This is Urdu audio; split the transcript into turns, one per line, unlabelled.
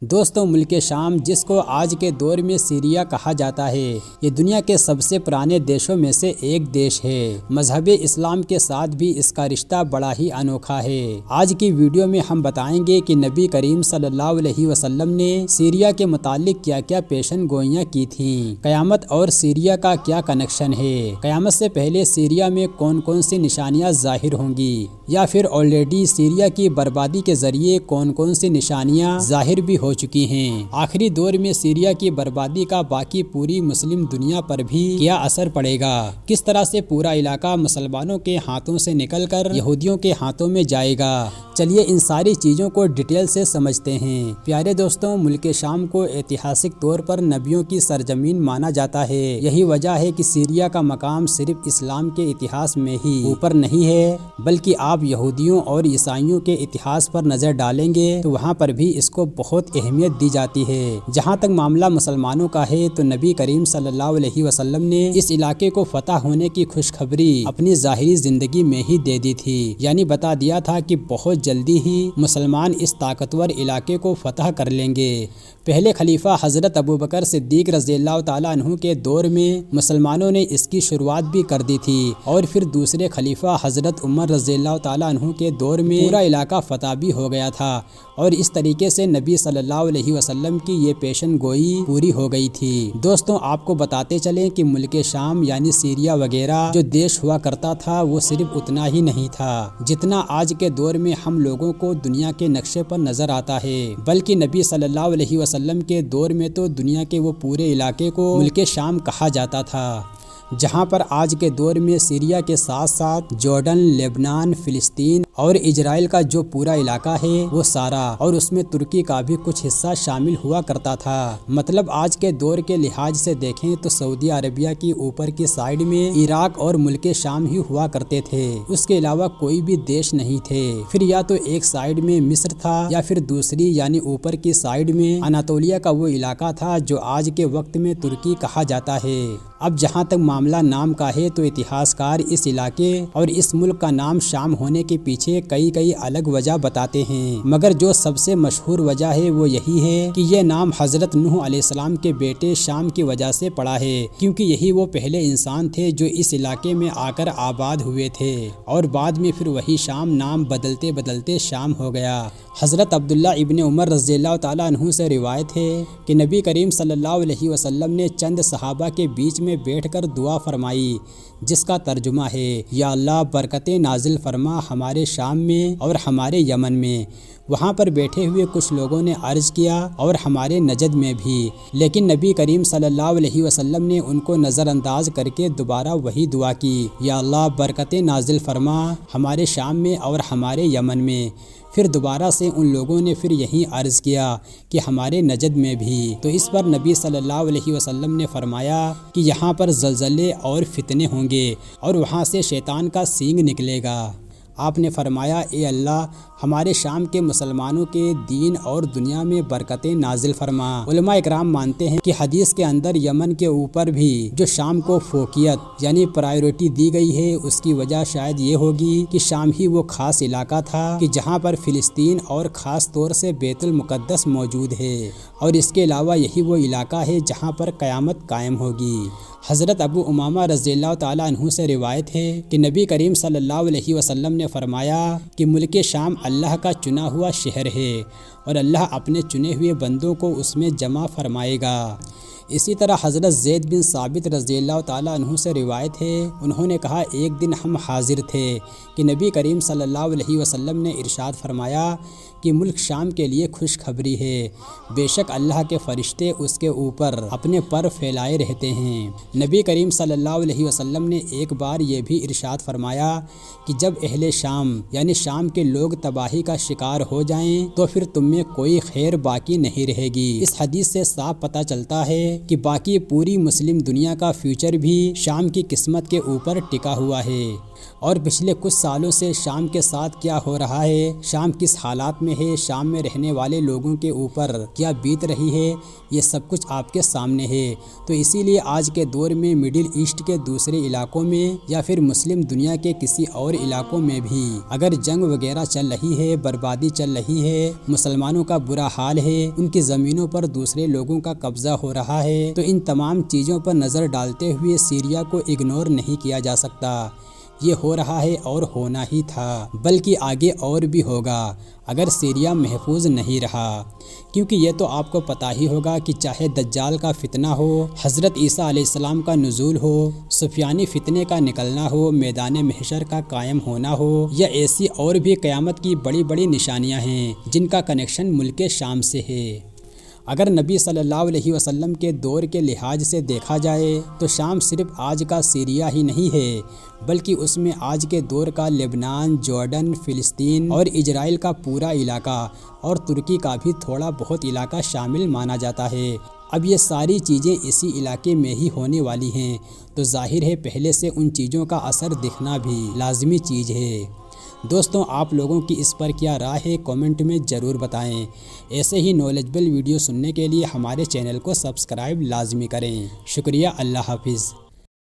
دوستوں، ملک شام جس کو آج کے دور میں سیریا کہا جاتا ہے، یہ دنیا کے سب سے پرانے دیشوں میں سے ایک دیش ہے۔ مذہب اسلام کے ساتھ بھی اس کا رشتہ بڑا ہی انوکھا ہے۔ آج کی ویڈیو میں ہم بتائیں گے کہ نبی کریم صلی اللہ علیہ وسلم نے سیریا کے متعلق کیا کیا پیشن گوئیاں کی تھیں، قیامت اور سیریا کا کیا کنیکشن ہے، قیامت سے پہلے سیریا میں کون کون سی نشانیاں ظاہر ہوں گی، یا پھر آلریڈی سیریا کی بربادی کے ذریعے کون کون سی نشانیاں ظاہر بھی ہو چکی ہیں۔ آخری دور میں سیریا کی بربادی کا باقی پوری مسلم دنیا پر بھی کیا اثر پڑے گا، کس طرح سے پورا علاقہ مسلمانوں کے ہاتھوں سے نکل کر یہودیوں کے ہاتھوں میں جائے گا۔ چلیے ان ساری چیزوں کو ڈیٹیل سے سمجھتے ہیں۔ پیارے دوستوں، ملک شام کو ایتہاسک طور پر نبیوں کی سرزمین مانا جاتا ہے۔ یہی وجہ ہے کہ سیریا کا مقام صرف اسلام کے اتہاس میں ہی اوپر نہیں ہے، بلکہ آپ یہودیوں اور عیسائیوں کے اتہاس پر نظر ڈالیں گے تو وہاں پر بھی اس کو بہت اہمیت دی جاتی ہے۔ جہاں تک معاملہ مسلمانوں کا ہے تو نبی کریم صلی اللہ علیہ وسلم نے اس علاقے کو فتح ہونے کی خوشخبری اپنی ظاہری زندگی میں ہی دے دی تھی، یعنی بتا دیا تھا کہ بہت جلدی ہی مسلمان اس طاقتور علاقے کو فتح کر لیں گے۔ پہلے خلیفہ حضرت ابوبکر صدیق رضی اللہ تعالیٰ عنہ کے دور میں مسلمانوں نے اس کی شروعات بھی کر دی تھی، اور پھر دوسرے خلیفہ حضرت عمر رضی اللہ تعالیٰ عنہ کے دور میں پورا علاقہ فتح بھی ہو گیا تھا، اور اس طریقے سے نبی صلی اللہ علیہ وسلم کی یہ پیشن گوئی پوری ہو گئی تھی۔ دوستوں، آپ کو بتاتے چلیں کہ ملک شام یعنی سیریا وغیرہ جو دیش ہوا کرتا تھا وہ صرف اتنا ہی نہیں تھا جتنا آج کے دور میں ہم لوگوں کو دنیا کے نقشے پر نظر آتا ہے، بلکہ نبی صلی اللہ علیہ وسلم کے دور میں تو دنیا کے وہ پورے علاقے کو ملک شام کہا جاتا تھا، جہاں پر آج کے دور میں سیریا کے ساتھ ساتھ جارڈن، لبنان، فلسطین اور اسرائیل کا جو پورا علاقہ ہے وہ سارا، اور اس میں ترکی کا بھی کچھ حصہ شامل ہوا کرتا تھا۔ مطلب آج کے دور کے لحاظ سے دیکھیں تو سعودی عربیہ کی اوپر کی سائیڈ میں عراق اور ملک شام ہی ہوا کرتے تھے، اس کے علاوہ کوئی بھی دیش نہیں تھے۔ پھر یا تو ایک سائیڈ میں مصر تھا، یا پھر دوسری یعنی اوپر کی سائیڈ میں اناطولیہ کا وہ علاقہ تھا جو آج کے وقت میں ترکی کہا جاتا ہے۔ اب جہاں تک معاملہ نام کا ہے تو اتہاس کار اس علاقے اور اس ملک کا نام شام ہونے کے پیچھے کئی الگ وجہ بتاتے ہیں، مگر جو سب سے مشہور وجہ ہے وہ یہی ہے کہ یہ نام حضرت نوح علیہ السلام کے بیٹے شام کی وجہ سے پڑا ہے، کیونکہ یہی وہ پہلے انسان تھے جو اس علاقے میں آ کر آباد ہوئے تھے، اور بعد میں پھر وہی شام نام بدلتے بدلتے شام ہو گیا۔ حضرت عبداللہ ابن عمر رضی اللہ تعالیٰ عنہ سے روایت ہے کہ نبی کریم صلی اللہ علیہ وسلم نے چند صحابہ کے بیچ میں بیٹھ کر دعا فرمائی، جس کا ترجمہ ہے، یا اللہ برکتیں نازل فرما ہمارے شام میں اور ہمارے یمن میں۔ وہاں پر بیٹھے ہوئے کچھ لوگوں نے عرض کیا اور ہمارے نجد میں بھی، لیکن نبی کریم صلی اللہ علیہ وسلم نے ان کو نظر انداز کر کے دوبارہ وہی دعا کی، یا اللہ برکتیں نازل فرما ہمارے شام میں اور ہمارے یمن میں۔ پھر دوبارہ سے ان لوگوں نے پھر یہی عرض کیا کہ ہمارے نجد میں بھی، تو اس پر نبی صلی اللہ علیہ وسلم نے فرمایا کہ یہاں پر زلزلے اور فتنے ہوں گے اور وہاں سے شیطان کا سینگ نکلے گا۔ آپ نے فرمایا، اے اللہ ہمارے شام کے مسلمانوں کے دین اور دنیا میں برکتیں نازل فرما۔ علماء اکرام مانتے ہیں کہ حدیث کے اندر یمن کے اوپر بھی جو شام کو فوقیت یعنی پرائیورٹی دی گئی ہے، اس کی وجہ شاید یہ ہوگی کہ شام ہی وہ خاص علاقہ تھا کہ جہاں پر فلسطین اور خاص طور سے بیت المقدس موجود ہے، اور اس کے علاوہ یہی وہ علاقہ ہے جہاں پر قیامت قائم ہوگی۔ حضرت ابو امامہ رضی اللہ تعالیٰ عنہ سے روایت ہے کہ نبی کریم صلی اللہ علیہ وسلم نے فرمایا کہ ملک شام اللہ کا چنا ہوا شہر ہے، اور اللہ اپنے چنے ہوئے بندوں کو اس میں جمع فرمائے گا۔ اسی طرح حضرت زید بن ثابت رضی اللہ تعالیٰ عنہ سے روایت ہے، انہوں نے کہا ایک دن ہم حاضر تھے کہ نبی کریم صلی اللہ علیہ وسلم نے ارشاد فرمایا کہ ملک شام کے لیے خوشخبری ہے، بے شک اللہ کے فرشتے اس کے اوپر اپنے پر پھیلائے رہتے ہیں۔ نبی کریم صلی اللہ علیہ وسلم نے ایک بار یہ بھی ارشاد فرمایا کہ جب اہل شام یعنی شام کے لوگ تباہی کا شکار ہو جائیں تو پھر تم میں کوئی خیر باقی نہیں رہے گی۔ اس حدیث سے صاف پتہ چلتا ہے کہ باقی پوری مسلم دنیا کا فیوچر بھی شام کی قسمت کے اوپر ٹکا ہوا ہے، اور پچھلے کچھ سالوں سے شام کے ساتھ کیا ہو رہا ہے، شام کس حالات میں میں ہے، شام میں رہنے والے لوگوں کے اوپر کیا بیت رہی ہے، یہ سب کچھ آپ کے سامنے ہے۔ تو اسی لیے آج کے دور میں مڈل ایسٹ کے دوسرے علاقوں میں یا پھر مسلم دنیا کے کسی اور علاقوں میں بھی اگر جنگ وغیرہ چل رہی ہے، بربادی چل رہی ہے، مسلمانوں کا برا حال ہے، ان کی زمینوں پر دوسرے لوگوں کا قبضہ ہو رہا ہے، تو ان تمام چیزوں پر نظر ڈالتے ہوئے سیریا کو اگنور نہیں کیا جا سکتا۔ یہ ہو رہا ہے اور ہونا ہی تھا، بلکہ آگے اور بھی ہوگا اگر سیریا محفوظ نہیں رہا، کیونکہ یہ تو آپ کو پتہ ہی ہوگا کہ چاہے دجال کا فتنہ ہو، حضرت عیسیٰ علیہ السلام کا نزول ہو، سفیانی فتنے کا نکلنا ہو، میدان محشر کا قائم ہونا ہو، یا ایسی اور بھی قیامت کی بڑی بڑی نشانیاں ہیں جن کا کنیکشن ملک شام سے ہے۔ اگر نبی صلی اللہ علیہ وسلم کے دور کے لحاظ سے دیکھا جائے تو شام صرف آج کا سیریا ہی نہیں ہے، بلکہ اس میں آج کے دور کا لبنان، جارڈن، فلسطین اور اسرائیل کا پورا علاقہ اور ترکی کا بھی تھوڑا بہت علاقہ شامل مانا جاتا ہے۔ اب یہ ساری چیزیں اسی علاقے میں ہی ہونے والی ہیں، تو ظاہر ہے پہلے سے ان چیزوں کا اثر دکھنا بھی لازمی چیز ہے۔ دوستوں، آپ لوگوں کی اس پر کیا رائے ہے کامنٹ میں ضرور بتائیں۔ ایسے ہی نالجبل ویڈیو سننے کے لیے ہمارے چینل کو سبسکرائب لازمی کریں۔ شکریہ، اللہ حافظ۔